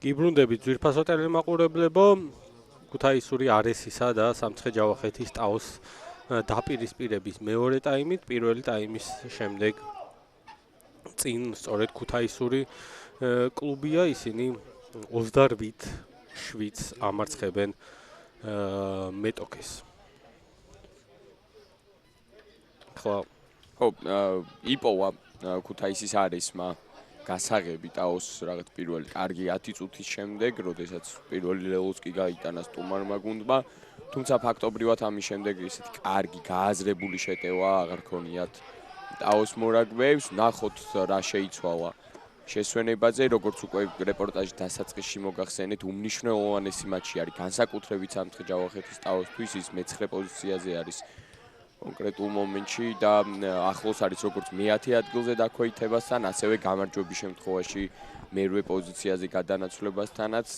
გიბრუნდებით ძვირფასო ტელემაყურებლებო, ქუთაისური არესისა და სამცხე ჯავახეთის ტაოს დაპირისპირების მეორე ტაიმით, პირველი ტაიმის შემდეგ წინ სწორედ ქუთაისური კლუბია, ისინი 28-7 ამარცხებენ მეტოქეს. ხო, იპოვა ქუთაისის არესმა გასაღები ტაოს რაღაც პირველი კარგი 10 წუთის შემდეგ, როდესაც პირველი ლელოც კი გაიტანა სტუმარმა გუნდმა, თუმცა ფაქტობრივად ამის შემდეგ ისეთი კარგი გააზრებული შეტევა აღარ ქონიათ ტაოს მორაგბეებს, ნახოთ რა შეიცვალა შესვენებაზე, როგორც უკვე რეპორტაჟის დასაწყისში მოგახსენეთ, უმნიშვნელოვანესი მატჩი არის განსაკუთრებით სამცხე ჯავახეთის ტაოსთვის, ის მე-9 პოზიციაზე არის კონკრეტულ მომენტში და ახლოს არის როგორც მე-10 ადგილზე დაქვეითებასთან, ასევე გამარჯვების შემთხვევაში მერვე პოზიციაზე გადანაცვლებასთანაც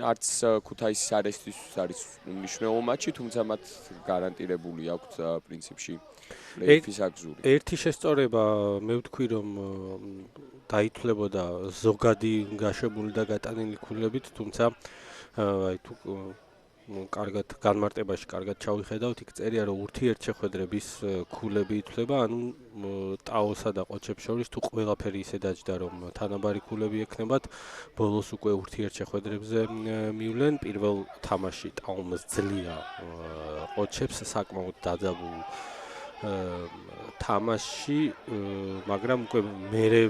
არც ქუთაისის არესთვის არის უმნიშვნელო მატჩი, თუმცა მათ გარანტირებული აქვთ პრინციპში პლეიფის აგზური. ერთი შესწორება მე ვთქვი, რომ დაითვლებოდა ზოგადი გაშებული და გატანილი ქულებით, თუმცა აი თუ კარგად განმარტებაში კარგად ჩავიხედავთ, იქ წერია რომ ურთიერთშეხვედრების ქულები ითვლება, ანუ ტაოსა და ყოჩებს შორის თუ ყველაფერი ისე დაჯდა რომ თანაბარი ქულები ექნებათ, ბოლოს უკვე ურთიერთშეხვედრებზე მივლენ. პირველ თამაში ტაომს ძლია ყოჩებს საკმაოდ დაძაბულ თამაში, მაგრამ უკვე მერე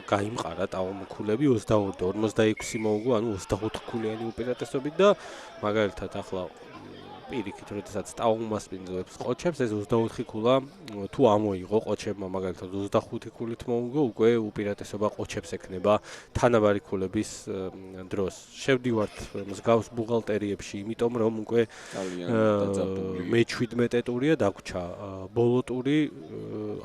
გაიმყარა ტაომ ქულები 22-46 მოუგო, ანუ 24 ქულიანი უპირატესობით და მაგალითად ახლა პირიქით, როდესაც ტაომას პინძლებს ყოჩებს, ეს 24 ქულა თუ ამოიღო ყოჩებმა მაგალითად 25 ქულით მოუგო, უკვე უპირატესობა ყოჩებს ექნება თანაბარი ქულების დროს. შევდივართ მსგავს ბუღალტერიებში, იმიტომ რომ უკვე მე-17 ტურია დაგვრჩა ბოლო ტური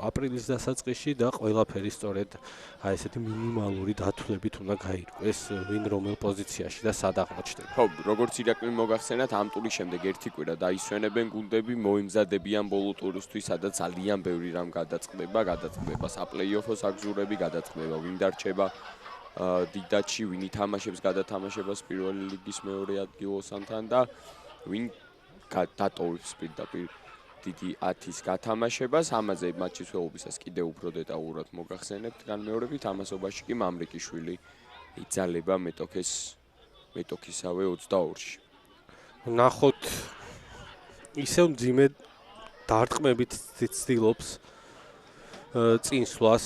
აპრილის დასაწყისში და ყველაფერი სწორედ აი ესეთი მინიმალური დათვლებით უნდა გაირკვეს, ვინ რომელ პოზიციაში და სად აღმოჩნდება. ხო, როგორც ირაკლიმ მოგახსენათ, ამ ტურის შემდეგ ერთი კვირა დაისვენებენ გუნდები, მოიმზადებიან ბოლო ტურისთვის, სადაც ძალიან ბევრი რამ გადაწყდება საპლეიოფოს აგზურები, გადაწყდება ვინ დარჩება დიდდატში, ვინ ითამაშებს გადათამაშებას პირველი ლიგის მეორე ადგილოსანთან და ვინ დატოვებს პირდაპირ დიდი 10-ის გათამაშებას. ამაზე მატჩის ველობისას კიდევ უფრო დეტალურად მოგახსენებთ განმეორებით, ამასობაში კი მამრიკიშვილი იძალება მეტოქისავე 22-ში. ნახოთ ისევ მძიმე დარტყმებით ცდილობს წინსვლას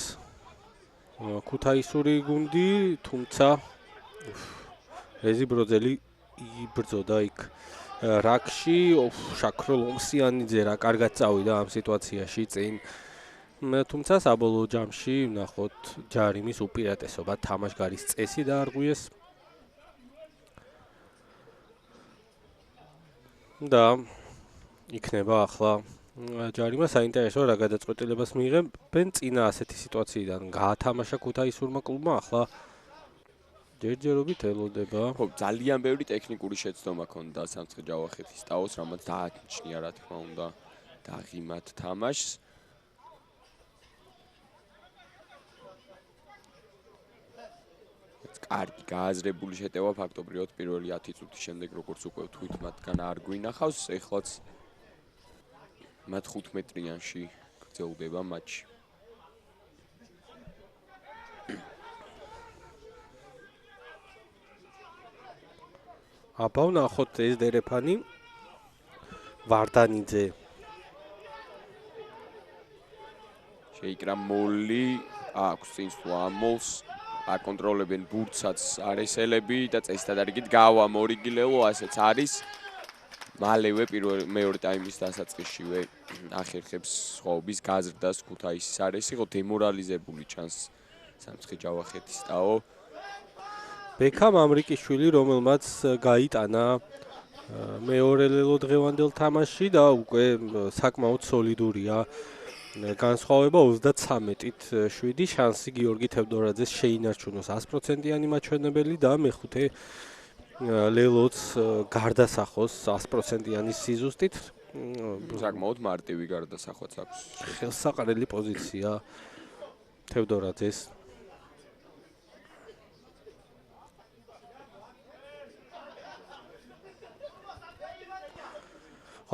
ქუთაისური გუნდი, თუმცა რეზი ბროძელი იბრძოდა იქ რაკში, შაქრო ლომსიანიძე რა კარგად წავიდა ამ სიტუაციაში წინ, თუმცა საბოლოო ჯამში ნახოთ ჯარიმის უპირატესობა თამაშგარის წესი დაარღვიეს და იქნება ახლა ჯარიმა საინტერესო რა გადაწყვეტილებას მიიღებენ წინა ასეთი სიტუაციიდან გაათამაშა ქუთაისურმა კლუბმა, ახლა ჯერჯერობით ელოდება. ხო, ძალიან ბევრი ტექნიკური შეცდომა ქონდა სამცხე ჯავახეთის ტაოს, რამაც დააჩნია რა თქმა უნდა დაღიმათ თამაშს. კარგი გააზრებული შეტევა ფაქტობრივად პირველი 10 წუთის შემდეგ, როგორც უკვე ვთქვით, მათგან არ გვინახავს, ეხლაც მათ 15-იანში გრძელდება მატჩი. აბა ვნახოთ ეს დერეფანი ვარდანიძე შეიკრა მოლი, აქვს წინსვლა ამოლს, აკონტროლებენ ბურთსაც არესელები და წესდადარიგით გავა მორიგილელო, ასეც არის. მალევე მეორე ტაიმის დასაწყისშივე ახერხებს სხვაობის გაზრდას ქუთაისის არესი, ხო დემორალიზებული ჩანს სამცხე ჯავახეთის ტაო. ბექა მამრიკიშვილი, რომელმაც გაიტანა მეორე ლელო დღევანდელ თამაში და უკვე საკმაოდ სოლიდურია განსხვავება 33-ით 7 შანსი გიორგი თევდორაძეს შეინარჩუნოს 100%-იანი მაჩვენებელი და მეხუთე ლელოც გარდასახოს 100%-იანი სიზუსტით. საკმაოდ მარტივი გარდასახვაც აქვს. ხელსაყრელი პოზიცია თევდორაძეს.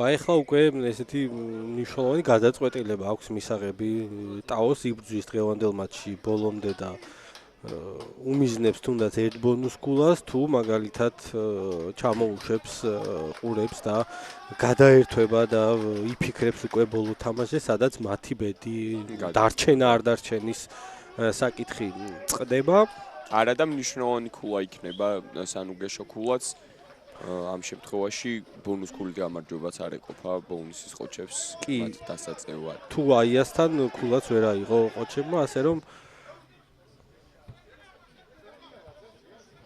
აი ხა უკვე ესეთი მნიშვნელოვანი გადაწყვეტილება აქვს მისაღები ტაოს იბრძვის დღევანდელ მატჩში ბოლომდე და უმიზნებს თუნდაც ერთ ბონუს გულას თუ მაგალითად ჩამოუშვებს ყურებს და გადაერთვება და იფიქრებს უკვე ბოლო თამაშზე, სადაც მათი ბედი დარჩენა არ დარჩენის საკითხი წყდება. არა და მნიშვნელოვანი ქულა იქნება, სანუგეშო ქულაც ამ შემთხვევაში ბონუს ქულით გამარჯვებაც არ ეყოფა ბონუსის ყოჩებს მათ დასაწევად. თუ აიასთან ქულაც ვერ აიღო ყოჩებმა, ასე რომ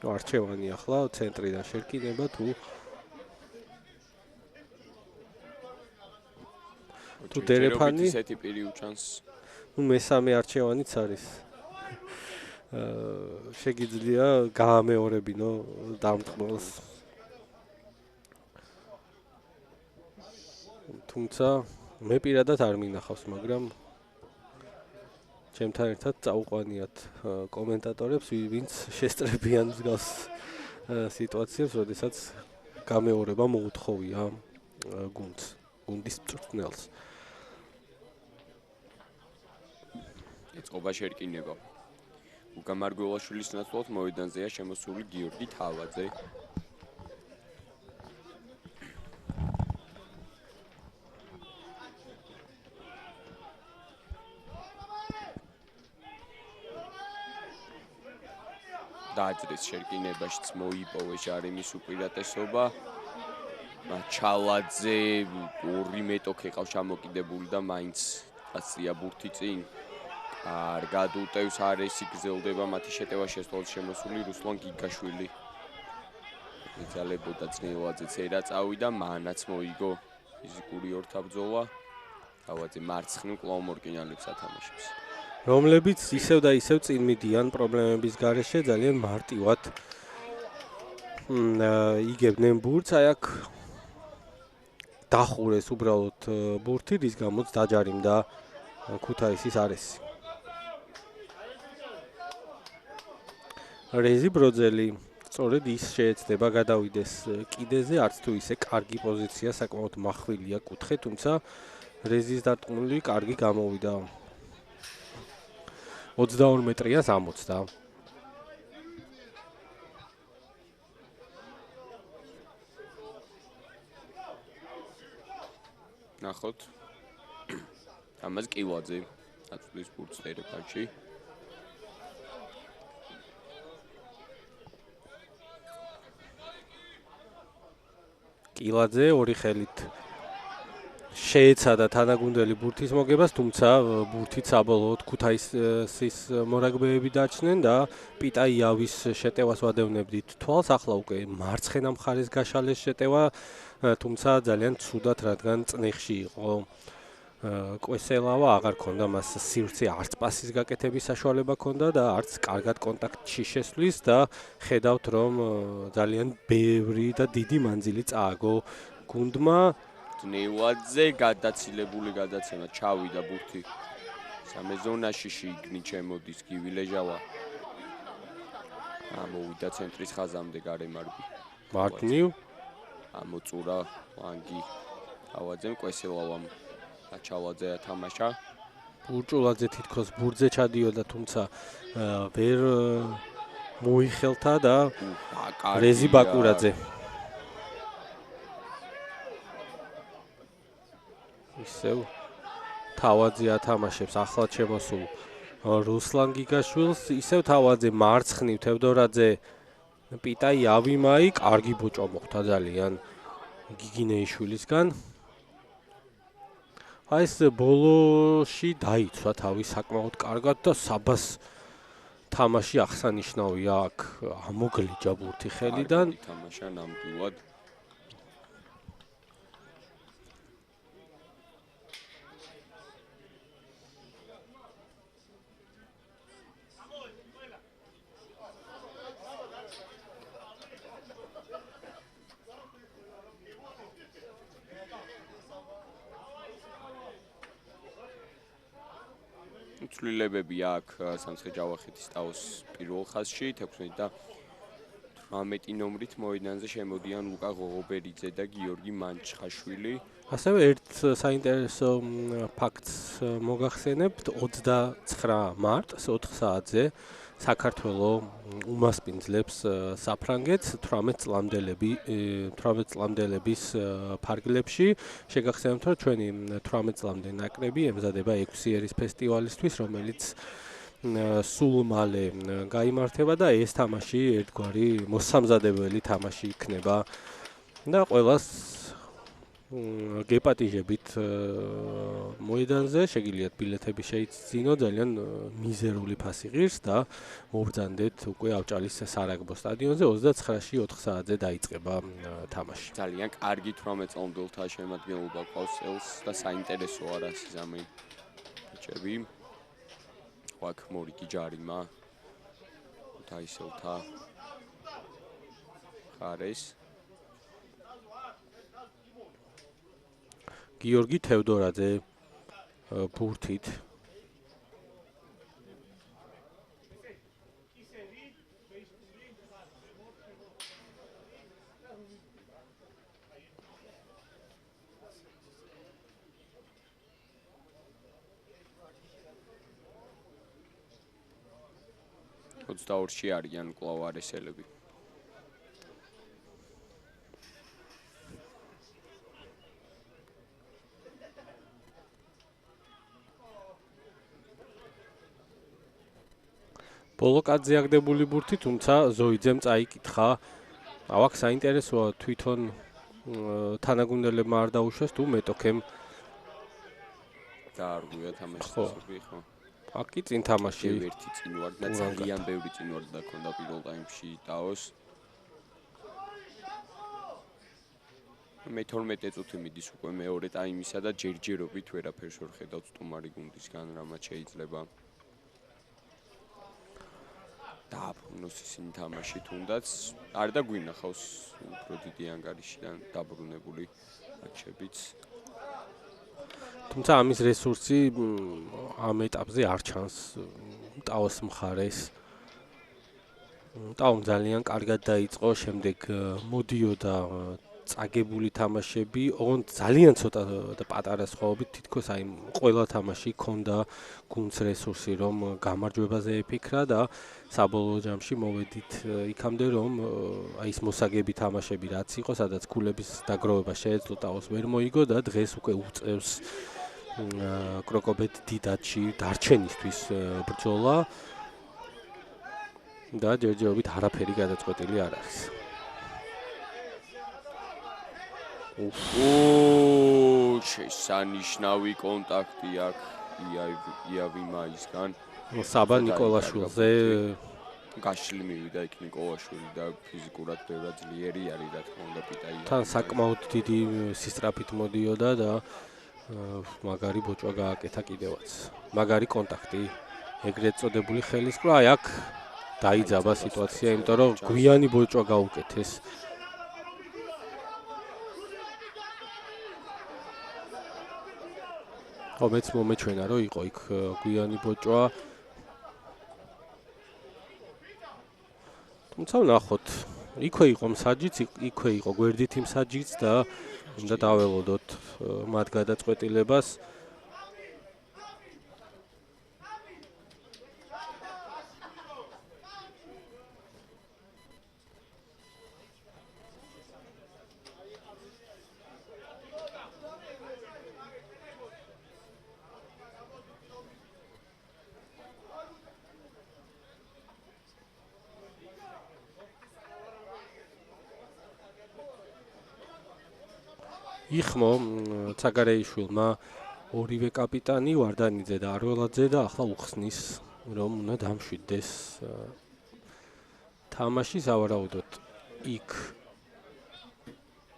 არჩევანი ახლა ცენტრიდან შერკინება თუ დერეფანი ისეთი პირი უჩანს. მესამე არჩევანიც არის. შეგიძლია გაამეორებინო დამტყმელს. თუმცა მე პირადად არ მინახავს, მაგრამ ჩემთან ერთად წაუყვანიათ კომენტატორებს, ვინც შესწრებიან მსგავს სიტუაციებს, როდესაც გამეორება მოუთხოვია გუნდის მწვრთნელს. ეწყობა შერკინება. ლუკა მარგველაშვილის ნაცვლად მოედანზეა შემოსული გიორგი თავაძე. დაძრის შერკინებაშიც მოიპოვეს ჟარიმის უპირატესობა. ჩალაძე 2 მეტოქე ყავს ჩამოკიდებული და მაინც აცია ბურთი წინ. კარგად უტევს არესი გრძელდება მათი შეტევა შესწავლით შემოსული რუსლან გიგაშვილი. ეძალებოდა ძნელაძე წერა წავიდა, მანაც მოიგო ფიზიკური ორთაბრძოლა. თავაძე მარცხნივ კვლავ მორკინალებს ათამაშებს. რომლებიც ისევ და ისევ წინ მიდიან პრობლემების გარეშე ძალიან მარტივად იგებდნენ ბურთს, აი აქ დახურეს უბრალოდ ბურთი, რის გამოც დაჯარიმდა ქუთაისის არესი. რეზი ბროძელი სწორედ ის შეეცდება გადავიდეს კიდეზე, არც თუ ისე კარგი პოზიცია, საკმაოდ მახვილია კუთხე, თუმცა რეზის დარტყმული კარგი გამოვიდა. 22 მეტრია 60. ნახოთ. ამას კილაძე აწვდის ბურთს დერეფანში. კილაძე ორი ხელით შეეცადა თანაგუნდელი ბურთის მოგებას, თუმცა ბურთით საბოლოოდ ქუთაისის მორაგბეები დაჩნენ და პიტაიავის შეტევას ვადევნებდით თვალს, ახლა უკვე მარცხენა მხარეს გაშალეს შეტევა, თუმცა ძალიან ცუდად, რადგან წნეხში იყო კვესელავა, აღარ ქონდა მას სივრცე, არც პასის გაკეთების საშუალება ქონდა და არც კარგად კონტაქტში შესვლის და ხედავთ, რომ ძალიან ბევრი და დიდი მანძილი წააგო გუნდმა. ძნელაძე გადაცილებული გადაცემა ჩავიდა ბურთი. სამე ზონაში შიგნით შემოდის გივილეჟავა. ამოვიდა ცენტრის ხაზამდე გარემარბი. მარტნივ ამოწურა ლანგი თავაძემ კვესელავამ ჩალაძე ათამაშა. ბურჭულაძე თითქოს ბურთზე ჩადიოდა, თუმცა ვერ მოიხელთა და რეზი ბაკურაძე ისევ თავაძე ათამაშებს ახლად შემოსულ რუსლან გიგაშვილს, ისევ თავაძე მარცხნივ თევდორაძე პიტაიავიმაი, კარგი ბოჭო მოხდა ძალიან გიგინეიშვილისგან. აი ეს ბოლოში დაიცვა თავი საკმაოდ კარგად და საბას თამაში აღსანიშნავია, აქ ამოგლიჯა ბურთი ხელიდან. თამაშა ნამდვილად. ცვლილებები აქვს სამცხე-ჯავახეთის ტაოს პირველ ხაზში 16 და 18 ნომრით მოედანზე შემოდიან ლუკა ღოღობერიძე და გიორგი მანჩხაშვილი. ასევე ერთ საინტერესო ფაქტს მოგახსენებთ 29 მარტს 4 საათზე საქართველოს უმასპინძლებს საფრანგეთს 18 წლამდელების ფარგლებში. შეგახსენებთ, რომ ჩვენი 18 წლამდე ნაკრები ემზადება 6 ერის ფესტივალისთვის, რომელიც სულ მალე გაიმართება და ეს თამაში ერთგვარი მოსამზადებელი თამაში იქნება და ყველას გეპატიჟებით მოედანზე შეგიძლიათ ბილეთები შეიძინოთ ძალიან მიზერული ფასი ღირს და მოვბრძანდეთ უკვე ავჭალის სარაგბო სტადიონზე 29-ში 4 საათზე დაიწყება თამაში. ძალიან კარგი 18 წლამდელთა შემადგენლობა ყავს წელს და საინტერესოა რა სიზამი ბიჭები. აქ მორიგი ჯარიმა თაისელთა ხარეს გიორგი თევდორაძე ბურთით ოცდაორში არიან კვლავ არესელები. ბოლოკაძე აგდებული ბურთი, თუმცა ზოიძემ წაიკითხა. აქ საინტერესოა თვითონ თანაგუნდელებმა არ დაუშვეს თუ მეტოქემ დაარღვია თამაშის ხო. აქ კი წინ თამაში ერთი წინ ვარ და ძალიან ბევრი წინ ვარ და ქონდა პირველ ტაიმში ტაოს. მე 12 წუთი მიდის უკვე მეორე ტაიმისა და ჯერჯერობით ვერაფერს ვერ ხედავ სტუმარი გუნდისგან რამაც შეიძლება. დააბრუნოს ისინი თამაში თუნდაც არ დაგვინახავს უფრო დიდი ანგარიშიდან დაბრუნებული მატჩებიც. თუმცა ამის რესურსი ამ ეტაპზე არ ჩანს ტაოს მხარეს. ტაომ ძალიან კარგად დაიწყო, შემდეგ მოდიოდა წაგებული თამაშები, ოღონდ ძალიან ცოტა და პატარა სხვაობით თითქოს აი ყველა თამაში ქონდა გუნდს რესურსი, რომ გამარჯვებაზე ეფიქრა და საბოლოო ჯამში მოვედით იქამდე, რომ აი ეს მოსაგები თამაშები რაც იყო, სადაც ქულების დაგროვება შეეძლო ტაოს ვერ მოიგო და დღეს უკვე უწევს კროკობეთ დიდაჩი დარჩენისთვის ბრძოლა და ჯერჯერობით არაფერი გადაწყვეტილი არ არის. შესანიშნავი კონტაქტი აქვს იავი მაისგან. საბა ნიკოლაშვილზე გაშლი მივიდა იქ ნიკოლაშვილი და ფიზიკურად ბევრად ძლიერი არის რა თქმა უნდა პიტაია. თან საკმაოდ დიდი სისტრაფით მოდიოდა და მაგარი ბოჭვა გააკეთა კიდევაც. მაგარი კონტაქტი, ეგრეთ წოდებული ხელისყრა, აი აქ დაიძაბა სიტუაცია, იმიტომ რომ გვიანი ბოჭვა გაუკეთეს. მეც მომეჩვენა რომ იყო იქ გვიანი ბოჭვა. თუმცა ვნახოთ, იქვე იყო მსაჯიც, იქვე იყო გვერდითი მსაჯიც და უნდა დაველოდოთ მათ გადაწყვეტილებას. იხმო ცაგარეიშვილმა ორივე კაპიტანი ვარდანიძე და არველაძე და ახლა უხსნის რომ უნდა დამშვიდდეს თამაში სავარაუდოდ იქ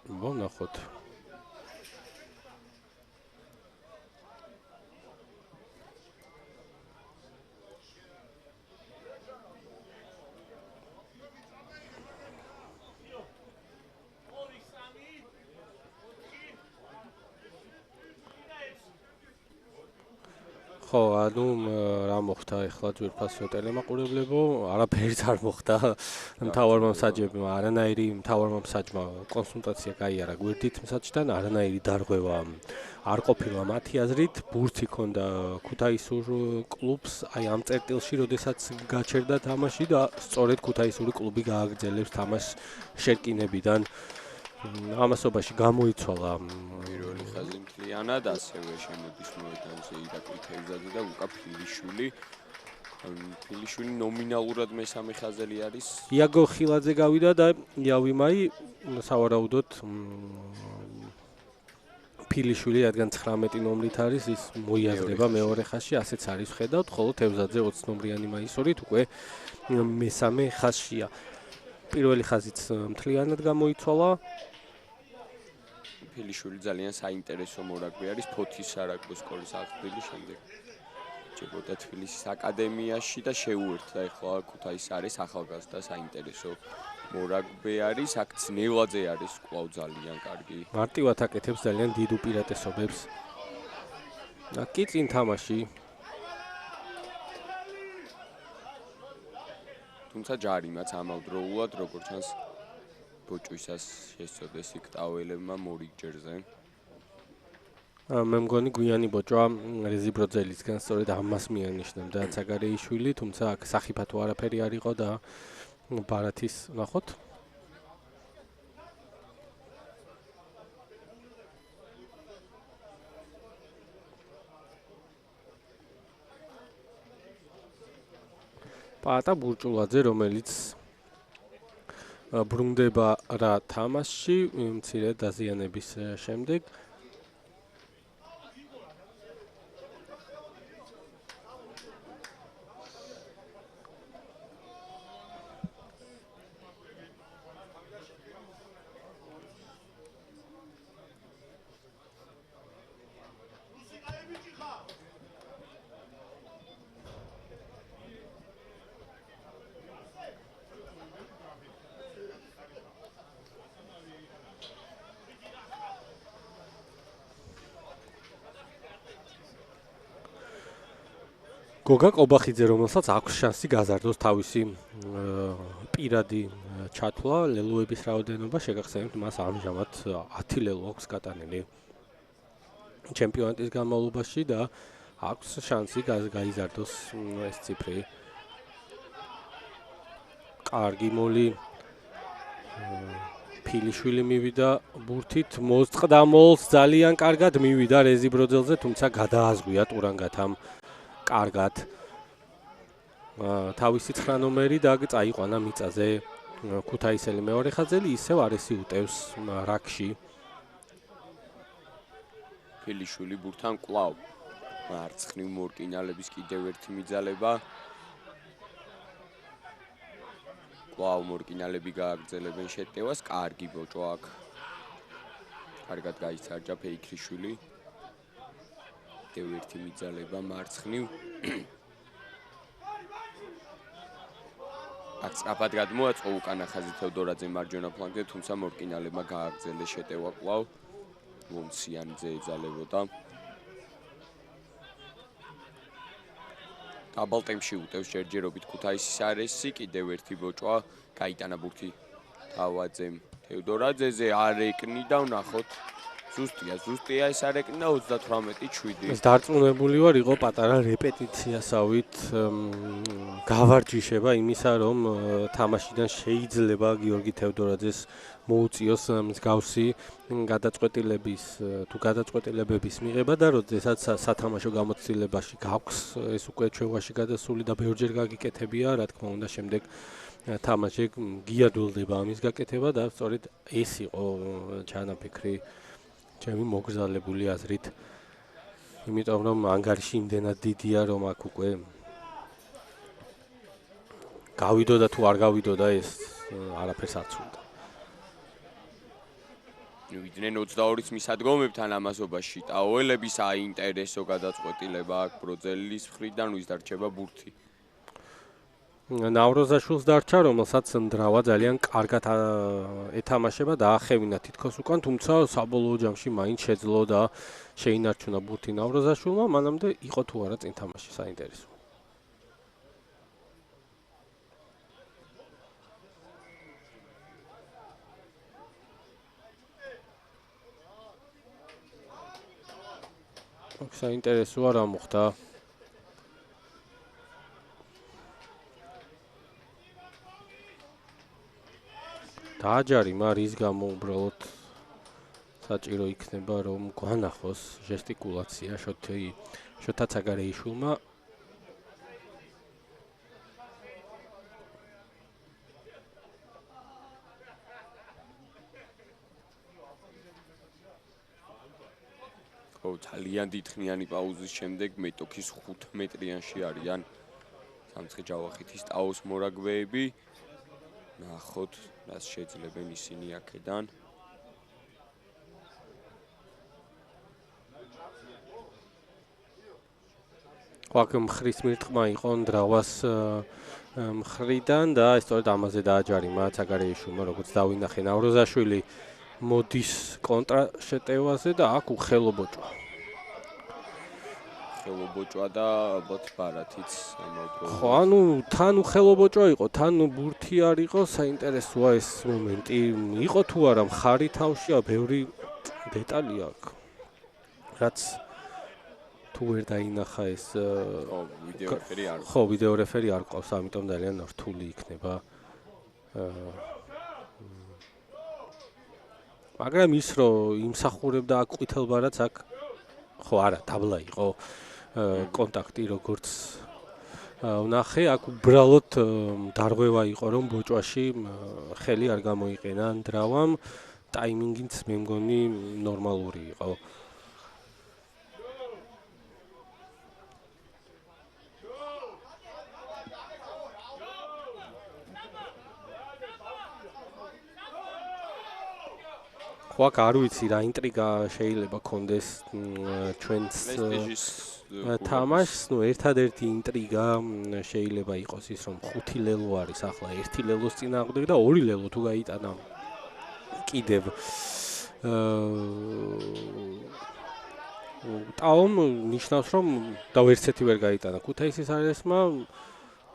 ვნახოთ. ხო, ანუ რა მოხდა ახლა ძვირფასო ტელემაყურებლებო, არაფერიც არ მოხდა. მთავარმა მსაჯებმა არანაირი მთავარმა მსაჯმა კონსულტაცია გაიარა გვერდით მსაჯთან, არანაირი დარღვევა არ ყოფილა მათი აზრით. ბურთი ჰქონდა ქუთაისურ კლუბს, აი ამ წერტილში, როდესაც გაჩერდა თამაში და სწორედ ქუთაისური კლუბი გააგრძელებს თამაშს შერკინებიდან. ამასობაში გამოიცვალა პირველი ხაზი მთლიანად, ასევე შემოდის მოედანზე ირაკლი თევზაძე და ლუკა ფილიშვილი. ფილიშვილი ნომინალურად მესამე ხაზელი არის. იაგო ხილაძე გავიდა და იავიმაი სავარაუდოდ ფილიშვილი, რადგან 19 ნომრით არის, ის მოიაზრება მეორე ხაზში, ასეც არის ვხედავთ, ხოლო თევზაძე 20 ნომრიანი მაისურით უკვე მესამე ხაზშია. პირველი ხაზიც მთლიანად გამოიცვალა. ფილიშვილი ძალიან საინტერესო მორაგბე არის ფოთის სარაგბო სკოლის აღზრდილი შემდეგ. ჯებოდა თბილისის აკადემიაში და შეუერთდა ახლა ქუთაისს არის ახალგაზრდა საინტერესო მორაგბე არის, აქ ძნელაძე არის კვლავ ძალიან კარგი. მარტივად აკეთებს ძალიან დიდ უპირატესობებს. კი წინ თამაში. თუმცა ჯარიმაც ამავდროულად, როგორც ჩანს, ბოჭვისას შესწოდეს იქ ტაველებმა მორიგჯერზე. მე მგონი გვიანი ბოჭვა რეზი ბროძელისგან სწორედ ამას მიანიშნებდა ცაგარეიშვილი, თუმცა აქ სახიფათო არაფერი არ იყო და ბარათის ნახოთ. პატა ბურჭულაძე, რომელიც ბრუნდება რა თამაშში მცირე დაზიანების შემდეგ. გოგა კობახიძე, რომელსაც აქვს შანსი გაზარდოს თავისი პირადი ჩათვლა, ლელოების რაოდენობა, შეგახსენებთ, მას ამჟამად 10 ლელო აქვს გატანილი ჩემპიონატის განმავლობაში და აქვს შანსი გაიზარდოს ეს ციფრი. კარგი მოლი ფილიშვილი მივიდა ბურთით, მოსწყდა მოლს ძალიან კარგად მივიდა რეზი ბროძელზე, თუმცა გადააზღვია ტურანგათამ კარგად. თავისი 9 ნომერი და წაიყვანა მიწაზე ქუთაისელი მეორე ხაზელი, ისევ არესი უტევს რაკში. ფილიშვილი ბურთთან კვლავ მარცხნივ მორკინალების კიდევ ერთი მიძალება. კვლავ მორკინალები გააგრძელებენ შეტევას, კარგი ბოჭვა აქ. კარგად გაიცარჯა ფეიქრიშვილი. კიდევ ერთი მიძალება მარცხნივ. აქ სწრაფად გადმოაწყო უკანა ხაზი თევდორაძე მარჯვენა ფლანგზე, თუმცა მორკინალებმა გააგრძელეს შეტევა კვლავ. ლომციანიძე ეძალებოდა. დაბალ ტემპში უტევს ჯერჯერობით ქუთაისის არეში, კიდევ ერთი ბოჭვა, გაიტანა ბურთი თავაძემ თევდორაძეზე, არ ეკნიდა, ვნახოთ. ზუსტია ეს არ ეკნიდა 38-7. ეს დარწმუნებული ვარ, იყო პატარა რეპეტიციასავით გავარჯიშება იმისა, რომ თამაშიდან შეიძლება გიორგი თევდორაძეს მოუწიოს მსგავსი გადაწყვეტილებების მიღება და როდესაც სათამაშო გამოცდილებაში გაქვს ეს უკვე ჩვევაში გადასული და ბევრჯერ გაგიკეთებია, რა თქმა უნდა, შემდეგ თამაში გიადვილდება ამის გაკეთება და სწორედ ეს იყო ჩანაფიქრი ჩემი მოგზალებული აზრით. იმიტომ რომ ანგარიში იმდენად დიდია, რომ აქ უკვე გავიდოდა თუ არ გავიდოდა ეს არაფერს არ ცულდა. ვიდნენ 22-ის მისადგომებთან ამასობაში ტაოელების საინტერესო გადაწყვეტილება აქ ბროძელის მხრიდან, ვის დარჩება ბურთი. ნავროზაშვილს დარჩა, რომელსაც ნდრავა ძალიან კარგად ეთამაშება და აახევინა თითქოს უკან, თუმცა საბოლოო ჯამში მაინც შეძლო და შეინარჩუნა ბურთი ნავროზაშვილმა, მანამდე იყო თუ არა წინ თამაში საინტერესო. საინტერესოა რა მოხდა. დააჯარიმა, რის გამო უბრალოდ საჭირო იქნება რომ გვანახოს ჟესტიკულაცია შოთა ცაგარეიშვილმა. ძალიან დიდხნიანი პაუზის შემდეგ მეტოქის 5 მეტრიანში არიან სამცხე ჯავახეთის ტაოს მორაგბეები. ნახოთ, რას შეძლებენ ისინი აქედან. აქ მხრის მირტყმა იყო ნდრავას მხრიდან და სწორედ ამაზე დააჯარიმა ცაგარეიშვილმა, როგორც დავინახე ნავროზაშვილი მოდის კონტრა შეტევაზე და აქ უხელობოჭვა. ხელობოჭვა და ალბათ ბარათიც ამავდროულად. ხო, ანუ თან უხელობოჭვა იყო, თან ბურთი არ იყო, საინტერესოა ეს მომენტი. იყო თუ არა მხარი თავშია, ბევრი დეტალი აქვს. რაც თუ ვერ დაინახა ეს ვიდეო რეფერი არ ხო, ვიდეო რეფერი არ ყავს, ამიტომ ძალიან რთული იქნება. მაგრამ ის რომ იმსახურებდა აქ ყვითელ ბარათს აქ ხო არა, დაბლა იყო კონტაქტი როგორც ვნახე, აქ უბრალოდ დარღვევა იყო რომ ბოჭვაში ხელი არ გამოიყენა ნდრავამ, ტაიმინგიც მე მგონი ნორმალური იყო. აქ არ ვიცი რა ინტრიგა შეიძლება კონდეს ჩვენს თამაშს, ერთადერთი ინტრიგა შეიძლება იყოს ის რომ 5 ლელო არის ახლა 1 ლელოს წინააღმდეგ და 2 ლელო თუ გაიტანა კიდევ ტაომ ნიშნავს რომ და ერთერთი ვერ გაიტანა ქუთაისის არესმა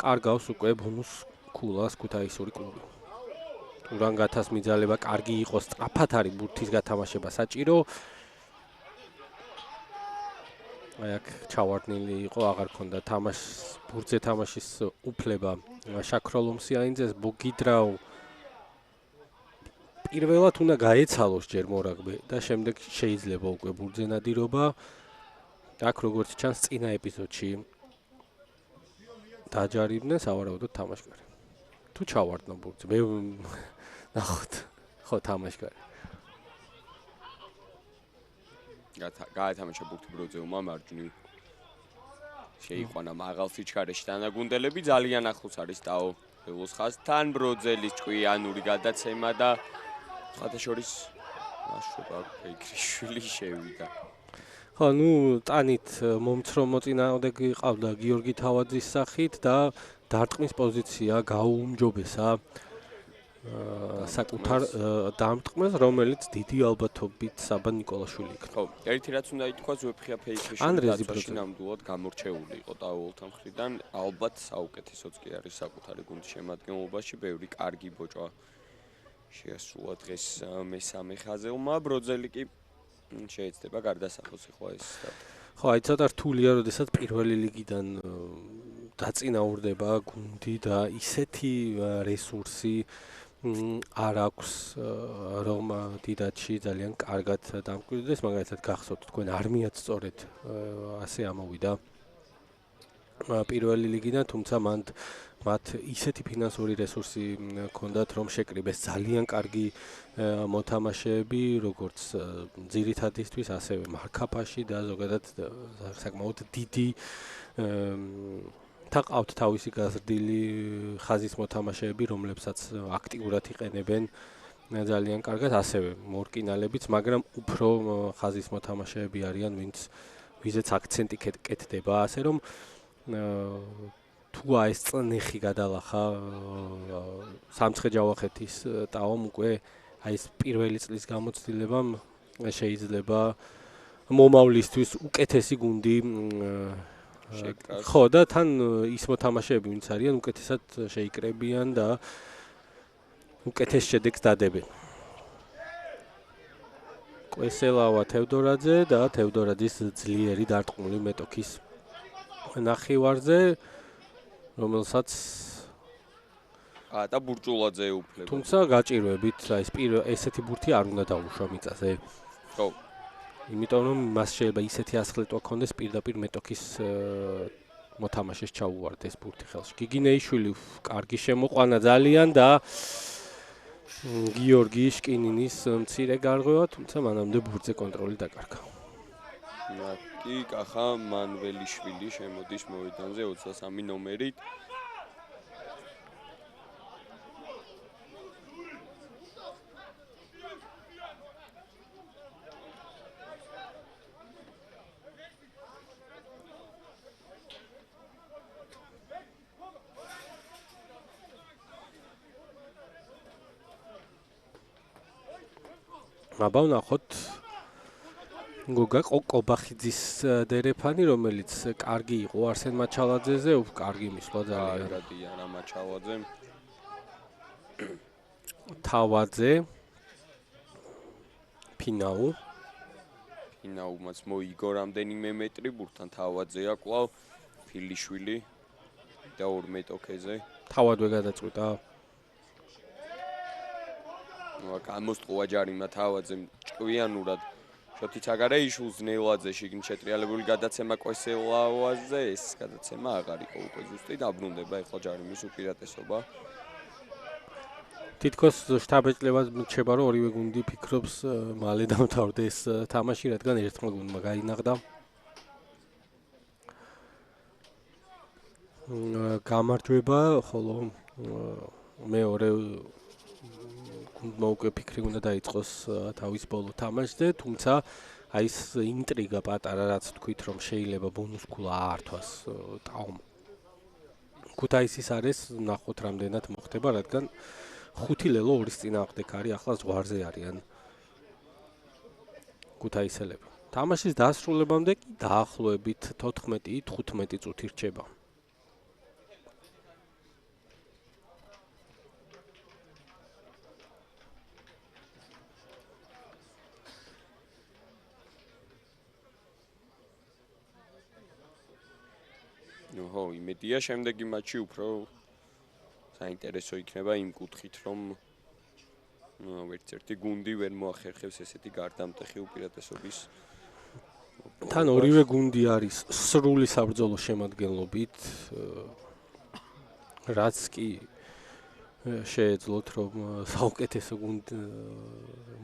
კარგავს უკვე ბონუს ქულას ქუთაისური კლუბი. уран გათას მიძალება კარგი იყოს, სწრაფად არის ბურთის გათამაშება საჭირო. აი აქ ჩავარდნილი იყო, აღარ ქონდა ბურთზე თამაშის უფლება შაქროლომსიანიძეს, ბოგიდრაუ პირველად უნდა გაეცალოს ჯერ მორაგბე და შემდეგ შეიძლება უკვე ბურთზე ნადირობა. აქ როგორც ჩანს წინა ეპიზოდში დაჯარიბდნენ სავარაუდოდ თამაშგარი. თუ ჩავარდნა ბურთზე, მე ნახოთ, ხო თამაშგარი. გაეთამაშა ბურთი ბროძეულმა მარჯვნივ. შეიყვანა მაღალ სიჩქარეში დანაგუნდელები, ძალიან ახლოს არის ტაო ლელოს ხაზთან, ბროძელის ჭკვიანური გადაცემა და ხათაშორის ნაშრობა ფეიქრიშვილი შევიდა. ხო, ნუ ტანით მომცრო მოწინააღმდეგე ყავდა გიორგი თავაძის სახით და დარტყმის პოზიცია გაუმჯობესა საკუთარ დამტყმეს, რომელიც დიდი ალბათობით საბა ნიკოლაშვილი იქნება. ხო, ერთი რაც უნდა ითქვას, ვეფხია ფეიქრიშვილი ნამდვილად გამორჩეული იყო ტაოულთა მხრიდან, ალბათ საუკეთესოც კი არის საკუთარი გუნდის შემადგენლობაში, ბევრი კარგი ბოჭვა შეასრულა დღეს მესამე ხაზელმა, ბროძელი კი შეეცდება გარდასახოს ხო ეს. ხო, აი ცოტა რთულია, როდესაც პირველი ლიგიდან დაწინაურდება გუნდი და ისეთი რესურსი არ აქვს რომ დიდათში ძალიან კარგად დამკვიდრდეს, მაგალითად გახსოვთ თქვენ არმიაც სწორედ ასე ამოვიდა პირველი ლიგიდან, თუმცა მათ ისეთი ფინანსური რესურსი ჰქონდათ, რომ შეკრიბეს ძალიან კარგი მოთამაშეები, როგორც ძირითადისთვის, ასევე მარკაფაში და ზოგადად საკმაოდ დიდი თაყავთ თავისი გაზრდილი ხაზის მოთამაშეები, რომლებსაც აქტიურად იყენებენ ძალიან კარგად, ასევე მორკინალებიც, მაგრამ უფრო ხაზის მოთამაშეები არიან, ვიზეც აქცენტი კეთდება, ასე რომ თუ ეს წნეხი გადალახა სამცხე-ჯავახეთის ტაომ უკვე აი ეს პირველი წლის გამოცდილებამ შეიძლება მომავლისთვის უკეთესი გუნდი ხო და თან ის მოთამაშეები ვინც არიან უკეთესად შეიკრებიან და უკეთეს შედეგს დადებენ. კვესელავა თევდორაძე და თევდორაძის ძლიერი დარტყმული მეტოქის ნახევარზე, რომელსაც და ბურჭულაძე უფლება. თუმცა გაჭირვებით ეს ესეთი ბურთი არ უნდა დაუშვა მიწაზე. ხო. იმიტომ რომ მას შეიძლება ისეთი ასხლეტვა ქონდეს პირდაპირ მეტოქის მოთამაშეს ჩაუვარდეს ბურთი ხელში. გიგინეიშვილი კარგი შემოყვანა ძალიან და გიორგი შკინინის მცირე გარღვევა, თუმცა მანამდე ბურთზე კონტროლი დაკარგა. კი, კახა მანველიშვილი შემოდის მოედანზე 23 ნომერით. აბა ვნახოთ გოგა ყობახიძის დერეფანი, რომელიც კარგი იყო არსენ მაჩალაძეზე, კარგი მისვლა ძალიან. კარგადია რა მაჩალაძე. თავაძე ფინაუმაც მოიგო რამდენიმე მეტრი ბურთთან თავაძეა კვლავ ფილიშვილი და ორ მეტოქეზე. თავადვე გადაწყვიტა გამოსტყუა ჯარიმა თავაძემ ჭკვიანურად შოთიც აგარა იშულს ნელაძე შიგნ შეტრიალებული გადაცემა კვესელავაზე ეს გადაცემა აღარ იყო უკვე ზუსტი დაბრუნდება ეხლა ჯარიმის უპირატესობა. თითქოს შტაბეჭდილებას რჩება რომ ორივე გუნდი ფიქრობს მალე დამთავრდეს თამაში, რადგან ერთმა გუნდმა გაინაღდა. გამარჯვება, ხოლო მეორე გუნდმა უკვე ფიქრი უნდა დაიწყოს თავის ბოლო თამაშზე, თუმცა აი ეს ინტრიგა პატარა რაც თქვით რომ შეიძლება ბონუს ქულა აართვას ტაომ. ქუთაისის არის ნახოთ რამდენად მოხდება, რადგან 5 ლელო 2-ის წინააღმდეგ არის, ახლა ზღვარზე არიან ქუთაისელები. თამაშის დასრულებამდე კი დაახლოებით 14-15 წუთი რჩება. ხო, იმედია შემდეგი მატჩი უფრო საინტერესო იქნება იმ კუთხით, რომ ვერც ერთი გუნდი ვერ მოახერხებს ესეთი გარდამტეხი უპირატესობის. თან ორივე გუნდი არის სრული საბრძოლო შემადგენლობით, რაც კი შეეძლოთ რომ საუკეთესო გუნდი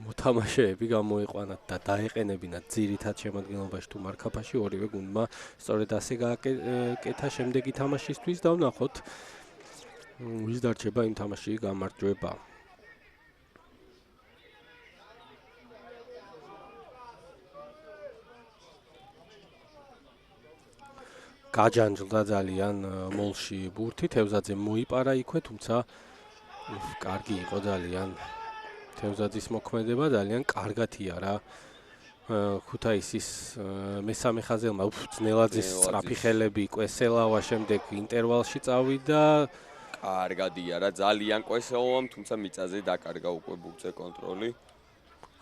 მოთამაშეები გამოიყვანათ და დაეყენებინათ ძირითად შემადგენლობაში თუ მარკაფაში, ორივე გუნდმა სწორედ ასე გააკეთა შემდეგი თამაშისთვის და ვნახოთ ვის დარჩება იმ თამაში გამარჯვება. გაჯანჯლდა ძალიან მოლში ბურთი, თევზაძე მოიპარა იქვე, თუმცა კარგი იყო ძალიან თევზაძის მოქმედება, ძალიან კარგად იარა ქუთაისის მესამე ხაზელმა ძნელაძის სწრაფი ხელები კვესელავა შემდეგ ინტერვალში წავიდა. კარგად იარა ძალიან კვესელავამ, თუმცა მიწაზე დაკარგა უკვე ბურთზე კონტროლი.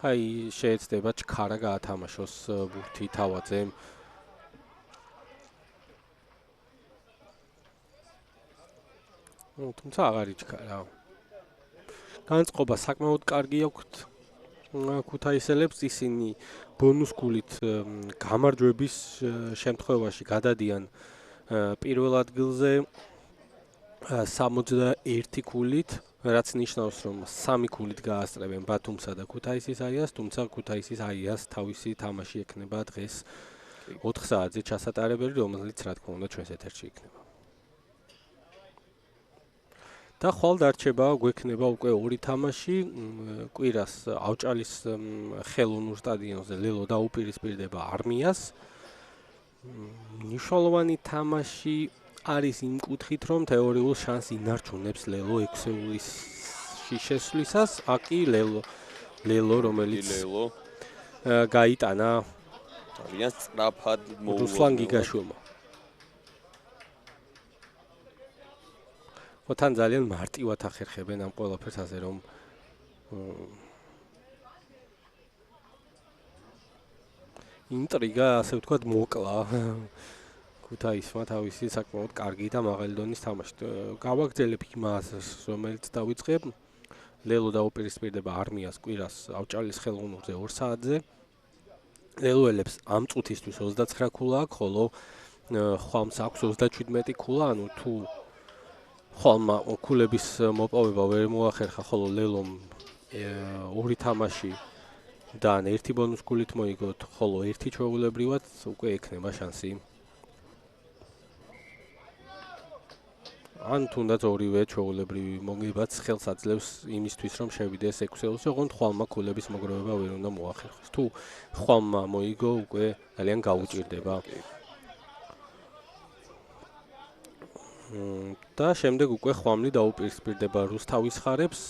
აი შეეცდება ჩქარა გაათამაშოს ბურთი თავაძემ. თუმცა აღარ იჩქარა. განწყობა საკმაოდ კარგი აქვთ ქუთაისელებს, ისინი ბონუს გულით გამარჯვების შემთხვევაში გადადიან პირველ ადგილზე 61 ქულით, რაც ნიშნავს რომ 3 ქულით გაასწრებენ ბათუმსა და ქუთაისის აიას, თუმცა ქუთაისის აიას თავისი თამაში ექნება დღეს 4 საათზე ჩასატარებელი, რომელიც რა თქმა უნდა ჩვენს ეთერში იქნება. და ხვალ დარჩება გვექნება უკვე ორი თამაში, კვირას ავჭალის ხელოვნურ სტადიონზე ლელო დაუპირისპირდება არმიას. მნიშვნელოვანი თამაში არის იმ კუთხით, რომ თეორიულ შანსს ინარჩუნებს ლელო 6-ში შესვლისას, აკი ლელო რომელიც ლელო გაიტანა ძალიან სწრაფად რუსლან გიგაშვილმა. თან ძალიან მარტივად ახერხებენ ამ ყველაფერს, ასე რომ ინტრიგა, ასე ვთქვათ, მოკლა ქუთაისმა თავისი საკმაოდ კარგი და მაღალი დონის თამაშით. გავაგრძელებ იმას, რომელიც დავიწყებ. ლელო დაუპირისპირდება არმიას კვირას ავჭალის ხელოვნურზე 2 საათზე. ლელოელებს ამ წუთისთვის 29 ქულა აქვს, ხოლო ხვალმს აქვს 37 ქულა, ანუ თუ ხვალმა ქულების მოპოვება ვერ მოახერხა, ხოლო ლელომ 2 თამაში და 1 ბონუს ქულით მოიგოთ, ხოლო 1 ჩვეულებრივად უკვე ექნება შანსი. ან თუნდაც ორივე ჩვეულებრივი მოგებაც ხელს აძლევს იმისთვის, რომ შევიდეს 6-ელში, ოღონდ ხვალმა ქულების მოგროვება ვერ უნდა მოახერხოს. თუ ხვალმა მოიგო, უკვე ძალიან გაუჭირდება. და შემდეგ უკვე ხვამლი დაუპირისპირდება რუსთავის ხარებს,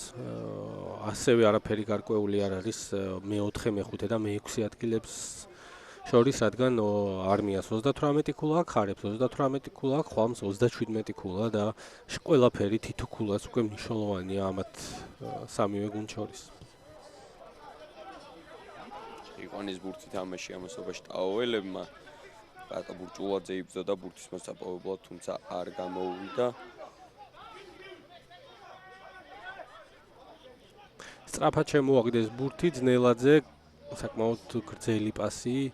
ასევე არაფერი გარკვეული არ არის მე-4, მე-5 და მე-6 ადგილებს შორის, რადგან არმიას 38 ქულა აქვს, ხარებს 38 ქულა აქვს, ხვამს 37 ქულა და ყველაფერი თითო ქულას უკვე მნიშვნელოვანია ამათ სამივე გუნდს შორის. იყვანის ბურთი თამაში ამასობაში ტაოელებმა ბატა ბურჭულაძე იბრძოდა ბურთის მოსაპოვებლად, თუმცა არ გამოუვიდა. სწრაფად შემოაგდეს ბურთი ძნელაძე, საკმაოდ გრძელი პასი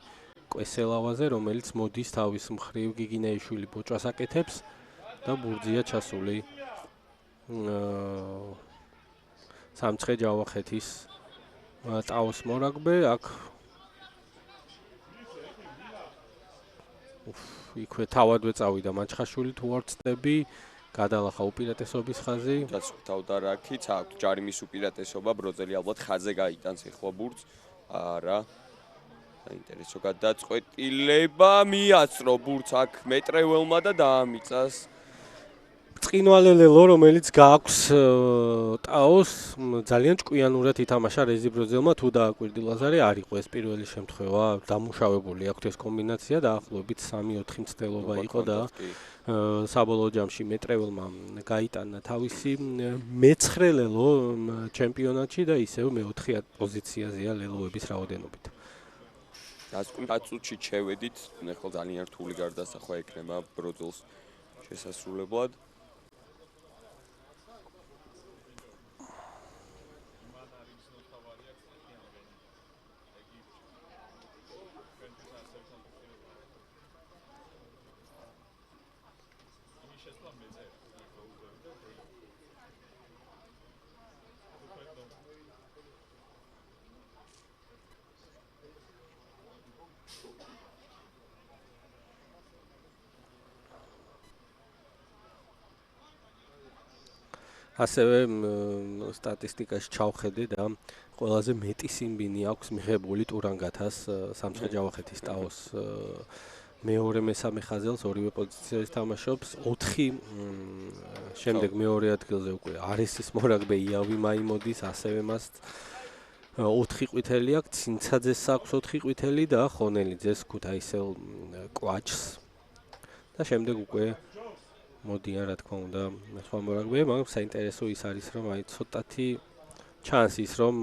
კვესელავაზე, რომელიც მოდის თავის მხრივ გიგინეიშვილი ბოჭვას აკეთებს და ბურთზეა ჩასული სამცხე ჯავახეთის ტაოს მორაგბე. აქ იქვე თავადვე წავიდა მაჩხაშვილი თუ არ ვცდები, გადალახა უპირატესობის ხაზი. გასხვთავდა რაკიც, აქვს ჯარიმის უპირატესობა, ბროძელი ალბათ ხაზზე გაიტანს ეხლა ბურთს. არა. საინტერესო გადაწყვეტილება, მიაწრო ბურთს აქ მეტრეველმა და დაამიწას. ბრწყინვალე ლელო, რომელიც გააქვს ტაოს, ძალიან ჭკვიანურად ითამაშა რეზი ბროძელმა, თუ დააკვირდი ლაზარე, არ იყო ეს პირველი შემთხვევა, დამუშავებული აქვს ეს კომბინაცია, დაახლოებით 3-4 მცდელობა იყო და საბოლოო ჯამში მეტრეველმა გაიტანა თავისი მე-9 ლელო ჩემპიონატში და ისევ მე-4 პოზიციაზეა ლელოების რაოდენობით. დასკვნაწუთში შევედით, ახლა ძალიან რთული გარდასახვა ექნება ბროძელს შესასრულებლად. ასევე სტატისტიკაში ჩავხედე და ყველაზე მეტი სიმბინი აქვს მიღებული ტურანგათას სამცხე ჯავახეთის ტაოს მეორე მესამე ხაზელს, ორივე პოზიციაზე თამაშობს, 4 შემდეგ მეორე ადგილზე უკვე არესის მორაგბე იავი მაიმოდის, ასევე მას 4 ყვითელი აქვს, ცინცაძეს აქვს 4 ყვითელი და ხონელიძეს ქუთაისელ კვაჩს. და შემდეგ უკვე მოდიან, რა თქმა უნდა, სხვა მორაგბეები, მაგრამ საინტერესო ის არის, რომ აი ცოტათი ჩანს ის, რომ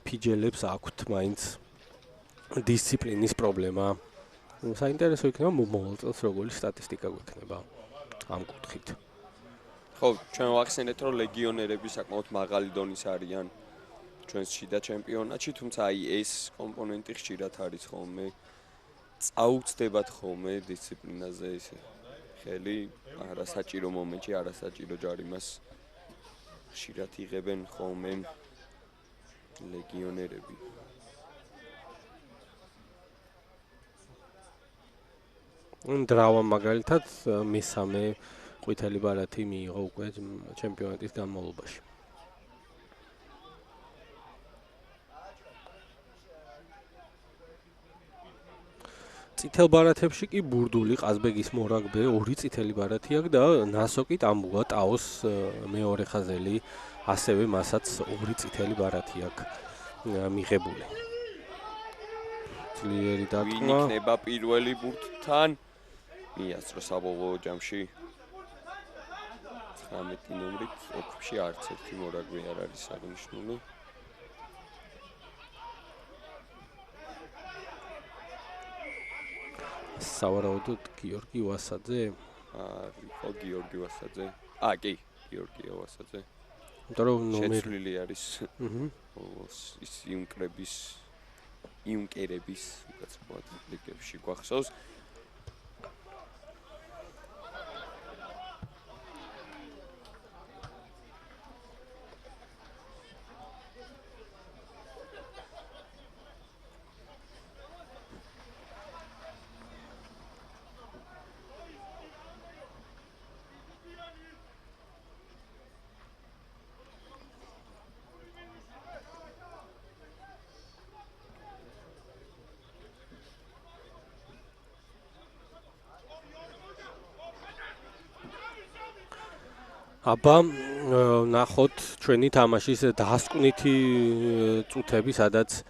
ფიჯელებს აქვთ მაინც დისციპლინის პრობლემა. საინტერესო იქნება მომავალ წელს როგორი სტატისტიკა გვექნება ამ კუთხით. ხო, ჩვენ ვახსენეთ, რომ ლეგიონერები საკმაოდ მაღალი დონის არიან ჩვენს შიდა ჩემპიონატში, თუმცა აი ეს კომპონენტი ხშირად არის ხოლმე წაუწდებათ ხოლმე დისციპლინაზე ისე ხელი არასაჭირო მომენტში, არასაჭირო ჯარიმას ხშირად იღებენ ხოლმე ლეგიონერები. დრავა მაგალითად მესამე ყვითელი ბარათი მიიღო უკვე ჩემპიონატის განმავლობაში. წითელ ბარათებში კი ბურდული ყაზბეგის მორაგბე 2 წითელი ბარათი აქვს და ნასოკი ტამბუა ტაოს მეორე ხაზელი ასევე მასაც 2 წითელი ბარათი აქვს მიღებული. ძლიერი ვინ დარტყმა. იქნება პირველი ბურთთან? მიასწრო საბოლოო ჯამში 19 ნომრით ოქში არც ერთი მორაგბე არ არის აღნიშნული. სავარაუდოდ გიორგი ვასაძე. იყო გიორგი ვასაძე. კი, გიორგი ვასაძე. იმიტომ რომ ნომერი შეცვლილი არის. ის იუნკერების უკაცრავად ლიგებში გვახსოვს. აბა ნახოთ ჩვენი თამაშის დასკვნითი წუთები, სადაც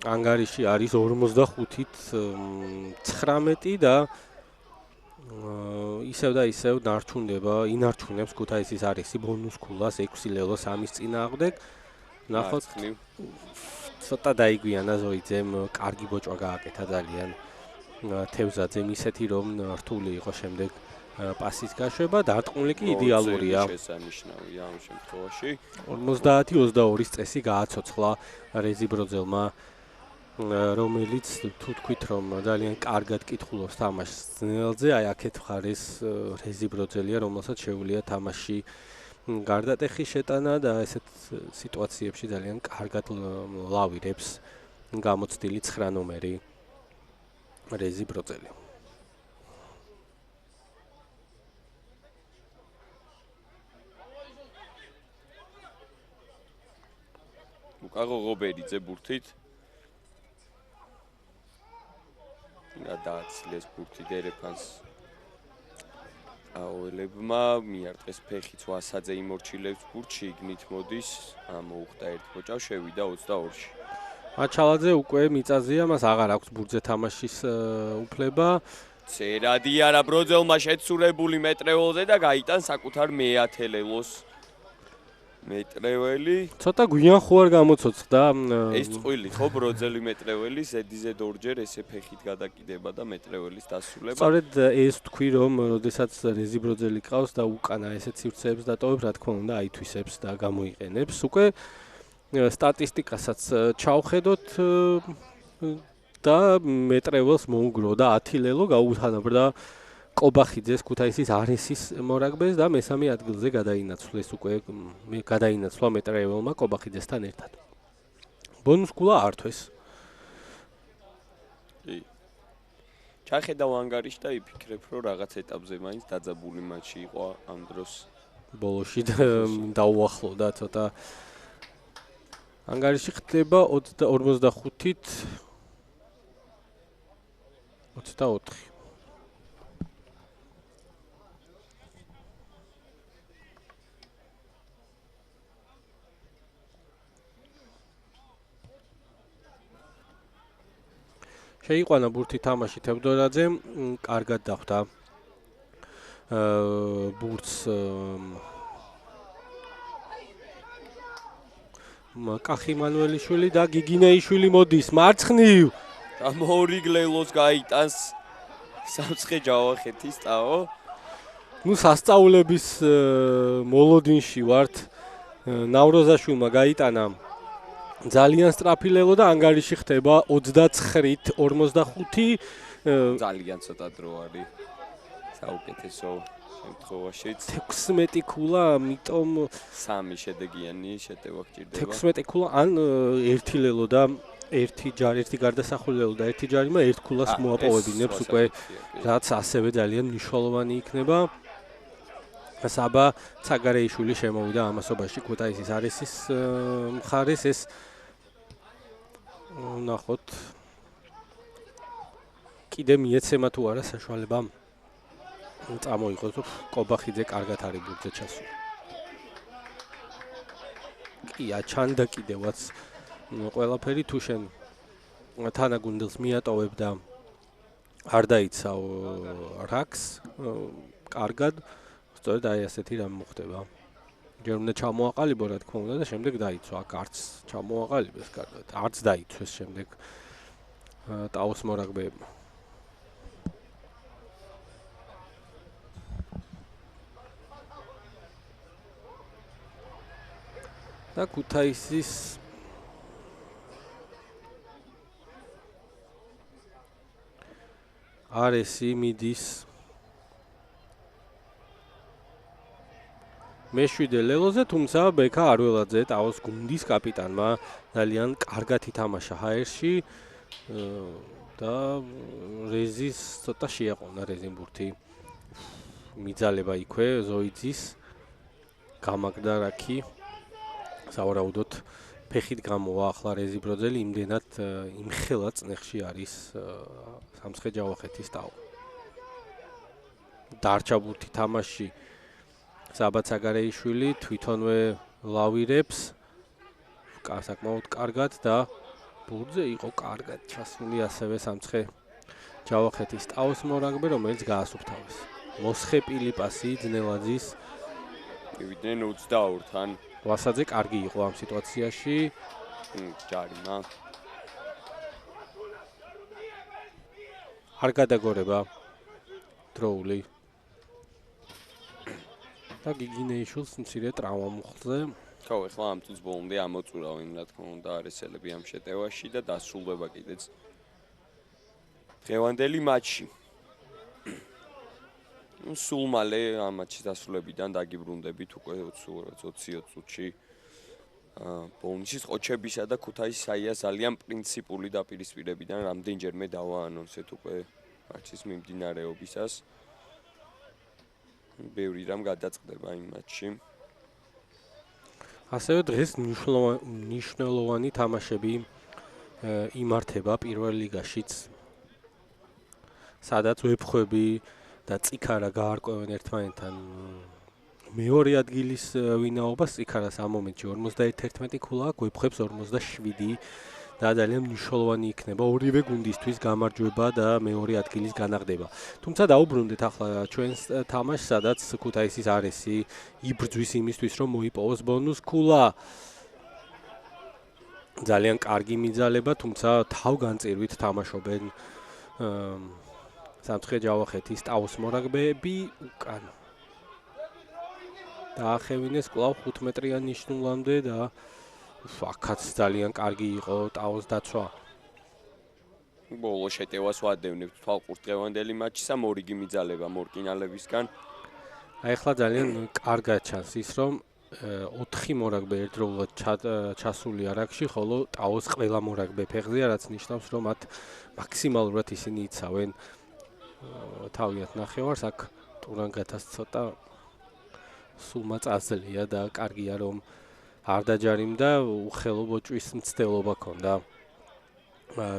ანგარიში არის 45-ით 19 და ისევ და ისევ ინარჩუნებს ქუთაისის არისი ბონუს ქულას 6 ლელო 3-ის წინააღმდეგ. ნახოთ ცოტა დაიგვიანა ზოიძემ, კარგი ბოჭვა გააკეთა ძალიან თევზაძემ, ისეთი რომ რთული იყო შემდეგ პასის გაშვება, დარტყმული კი იდეალურია. შესანიშნავია ამ შემთხვევაში. 50-22-ის წესი გააცოცხლა რეზი ბროძელმა, რომელიც თუ თქვით რომ ძალიან კარგად კითხულობს თამაშს ძნელზე, აი აქეთ მხარეს რეზი ბროძელია, რომელსაც შეუძლია თამაში გარდატეხის შეტანა და ესეთ სიტუაციებში ძალიან კარგად ლავირებს გამოცდილი 9 ნომერი რეზი ბროძელი. გოგობერიძე ბურთით გადააცილეს ბურთი დერეფანს აოელებმა, მიარტყეს ფეხიც, ვასაძე იმორჩილებს ბურთში, იგნით მოდის, მოუხდა ერთ ბოჭავს, შევიდა 22-ში. აჩალაძე უკვე მიწაზია, მას აღარ აქვს ბურთზე თამაშის უფლება. ცერადი არა ბროძელმა შეცურებული მეტრეველზე და გაიტან საკუთარ მე-10 ლელოს მეტრეველი. ცოტა გვიან ხო არ გამოცოცხლდა ეს წყვილი ხო ბროძელი მეტრეველი, ზედიზედ ორჯერ ესე ფეხით გადაკიდება და მეტრეველის დასრულება. სწორედ ეს თქვი რომ როდესაც რეზი ბროძელი ყავს და უკანა ესეთ სივრცეებს დატოვებს, რა თქმა უნდა აითვისებს და გამოიყენებს. უკვე სტატისტიკასაც ჩავხედოთ და მეტრეველს მოუგრო და 10 ლელო გაუთანაბრდა კობახიძეს ქუთაისის არესის მორაგბეს და მესამე ადგილზე გადაინაცვლა მეტრეველმა კობახიძესთან ერთად. ბონუს ქულა ართვეს. ჩახედავ ანგარიში და იფიქრებ, რომ რაღაც ეტაპზე მაინც დაძაბული მატჩი იყო ამ დროს. ბოლოში დაუახლოვდა ცოტა. ანგარიში ხდება 45-ით 24. შეიყვანა ბურთი თამაში თევდორაძემ, კარგად დახვდა ბურთს კახი მანუელიშვილი და გიგინეიშვილი მოდის მარცხნივ. გამოურიგლელოს გაიტანს სამცხე ჯავახეთის ტაო. სასწაულების მოლოდინში ვართ. ნავროზაშვილმა გაიტანა ძალიან სწრაფი ლელო და ანგარიში ხდება 29-ით 45. ძალიან ცოტა დრო არის საუკეთესო შემთხვევაშიც. 16 ქულა, ამიტომ 3 შედეგიანი შეტევა გჭირდება. 16 ქულა ან 1 ლელო და 1 ჯარი, 1 გარდასახული ლელო და 1 ჯარიმა 1 ქულას მოაპოვებინებს უკვე, რაც ასევე ძალიან მნიშვნელოვანი იქნება. საბა ცაგარეიშვილი შემოვიდა ამასობაში ქუთაისის არესის მხარეს. ეს ნახოთ კიდე მიეცემა თუ არა საშუალება წამოიღოს, რომ კობახიძე კარგად არის ბურთზე ჩასული. კი, აჩანდა კიდევაც ყველაფერი თუ შენ თანაგუნდელს მიატოვებ და არ დაიცავ რაკს კარგად, სწორედ აი ასეთი რამ მოხდება. ჯერ უნდა ჩამოაყალიბო რა თქმა უნდა და შემდეგ დაიცვა. აქ არც ჩამოაყალიბეს კარგად, არც დაიცვეს შემდეგ ტაოს მორაგბეებმა. და ქუთაისის არესი მიდის მეშვიდე ლელოზე, თუმცა ბექა არველაძე ტაოს გუნდის კაპიტანმა ძალიან კარგად ითამაშა ჰაერში და რეზის ცოტა შეაყონა რეზინბურთი. მიძალება იქვე ზოიძის გამაგდა რაკი. სავარაუდოდ ფეხით გამოვა ახლა რეზი ბროძელი, იმდენად იმხელა წნეხში არის სამცხე ჯავახეთის ტაო. დარჩა ბურთი თამაში საბათ საგარეიშვილი თვითონვე ლავირებს საკმაოდ კარგად და ბურთზე იყო კარგად ჩასული ასევე სამცხე ჯავახეთის ტაოს მორაგბე, რომელიც გაასუფთავეს. მოსხე პილიპასი ძნელაძის მივიდნენ 22-თან. ვასაძე კარგი იყო ამ სიტუაციაში. ჯარიმა. არ გადაგორება დროული. და გიგინეიშვილს მცირე ტრავმა მოხდა. ხო, ეხლა ამ წუთს ბოლომდე ამოწურავენ, რა თქმა უნდა, არესელები ამ შეტევაში და დასრულდება კიდეც დღევანდელი მატჩი. სულ მალე ამ მატჩის დასრულებიდან დაგიბრუნდებით უკვე 20 წუთში. ბოლნისის ყოჩებისა და ქუთაისის აია ძალიან პრინციპული დაპირისპირებიდან რამდენჯერმე დავაანონსეთ უკვე მატჩის მიმდინარეობისას. ბევრი რამ გადაწყდება იმ მატჩში. ასევე დღეს მნიშვნელოვანი თამაშები იმართება პირველ ლიგაშიც, სადაც ვეფხვები და წიქარა გაარკვევენ ერთმანეთთან მეორე ადგილის ვინაობას. წიქარას ამ მომენტში 51-11 ქულა აქვს, ვეფხვებს 47 და ძალიან მნიშვნელოვანი იქნება ორივე გუნდისთვის გამარჯვება და მეორე ადგილის განაღდება. თუმცა დაუბრუნდეთ ახლა ჩვენს თამაშს, სადაც ქუთაისის არესი იბრძვის იმისთვის, რომ მოიპოვოს ბონუს ქულა. ძალიან კარგი მიძალება, თუმცა თავგანწირვით თამაშობენ სამცხე ჯავახეთის ტაოს მორაგბეები უკან. დაახევინეს კვლავ 5 მეტრიან ნიშნულამდე და აქაც ძალიან კარგი იყო ტაოს დაცვა. ბოლო შეტევას ვადევნებთ თვალყურს დღევანდელი მატჩისა, მორიგი მიძალება მორკინალებისგან. აი ახლა ძალიან კარგად ჩანს ის, რომ 4 მორაგბე ერთდროულად ჩასულია რაკში, ხოლო ტაოს ყველა მორაგბე ფეხზეა, რაც ნიშნავს, რომ მათ მაქსიმალურად ისინი იცავენ თავიანთ ნახევარს. აქ ტურანგათას ცოტა სულმა წაზლია და კარგია რომ არ დაჯარიმდა, უხელო ბოჭვის მცდელობა ჰქონდა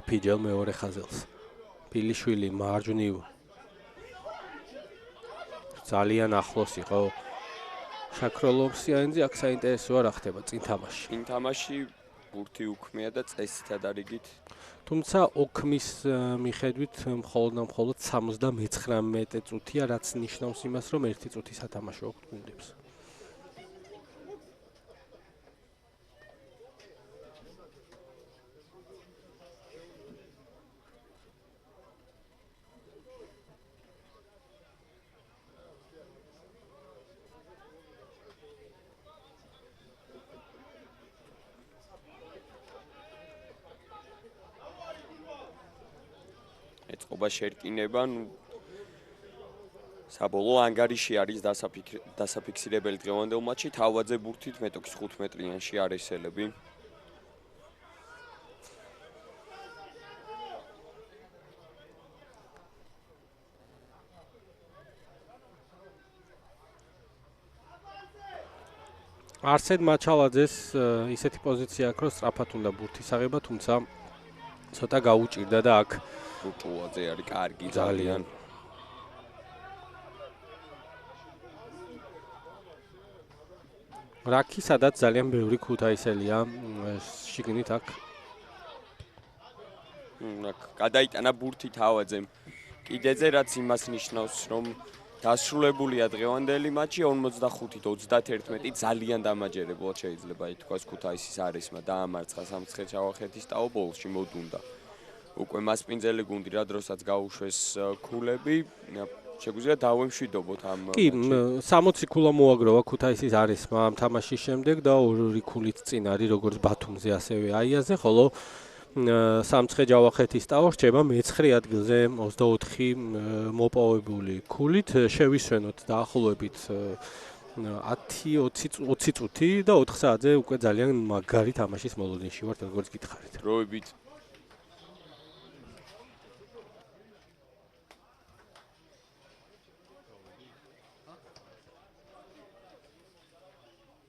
ფიჯელ მეორე ხაზელს. პილიშვილი მარჯვნივ ძალიან ახლოს იყო შაქროლოვსიანძე. აქ საინტერესოა რა ხდება წინ თამაში. წინ თამაში ბურთი უქმია და წესითა დარიგით. თუმცა ოქმის მიხედვით მხოლოდ 79 წუთია, რაც ნიშნავს იმას, რომ 1 წუთი სათამაშო აქვს გუნდებს. ეწყობა შერკინება, საბოლოო ანგარიში არის დასაფიქსირებელი დღევანდელ მატჩში. თავაძე ბურთით მეტოქის 5 მეტრიანში არესელები. არსენ მაჩალაძეს ისეთი პოზიცია აქვს, რომ სწრაფად უნდა ბურთის აღება, თუმცა ცოტა გაუჭირდა და აქ რუჭუაძე არის კარგი ძალიან. ძალიან. რაკი სადაც ძალიან ბევრი ქუთაისელია შიგნით აქ აქ გადაიტანა ბურთი თავაძემ კიდეზე რაც იმას ნიშნავს რომ დასრულებულია დღევანდელი მატჩი 45-31 ძალიან დამაჯერებლად შეიძლება ითქვას ქუთაისის არისმა დაამარცხა სამცხე-ჯავახეთის ტაო ბოლში მოდუნდა უკვე მასპინძელი გუნდი რა დროსაც გაუშვეს ქულები შეგვიძლია დავემშვიდობოთ ამ კი 60 ქულა მოაგროვა ქუთაისის არისმა ამ თამაშის შემდეგ და ორი ქულით წინ არის როგორც ბათუმზე ასევე აიაზე ხოლო სამცხე-ჯავახეთის ტაო რჩება მე-9 ადგილზე 24 მოპოვებული ქულით შევისვენოთ დაახლოებით 10-20 წუთი და 4 საათზე უკვე ძალიან მაგარი თამაშის მოლოდინში ვართ როგორც გითხარით დროებით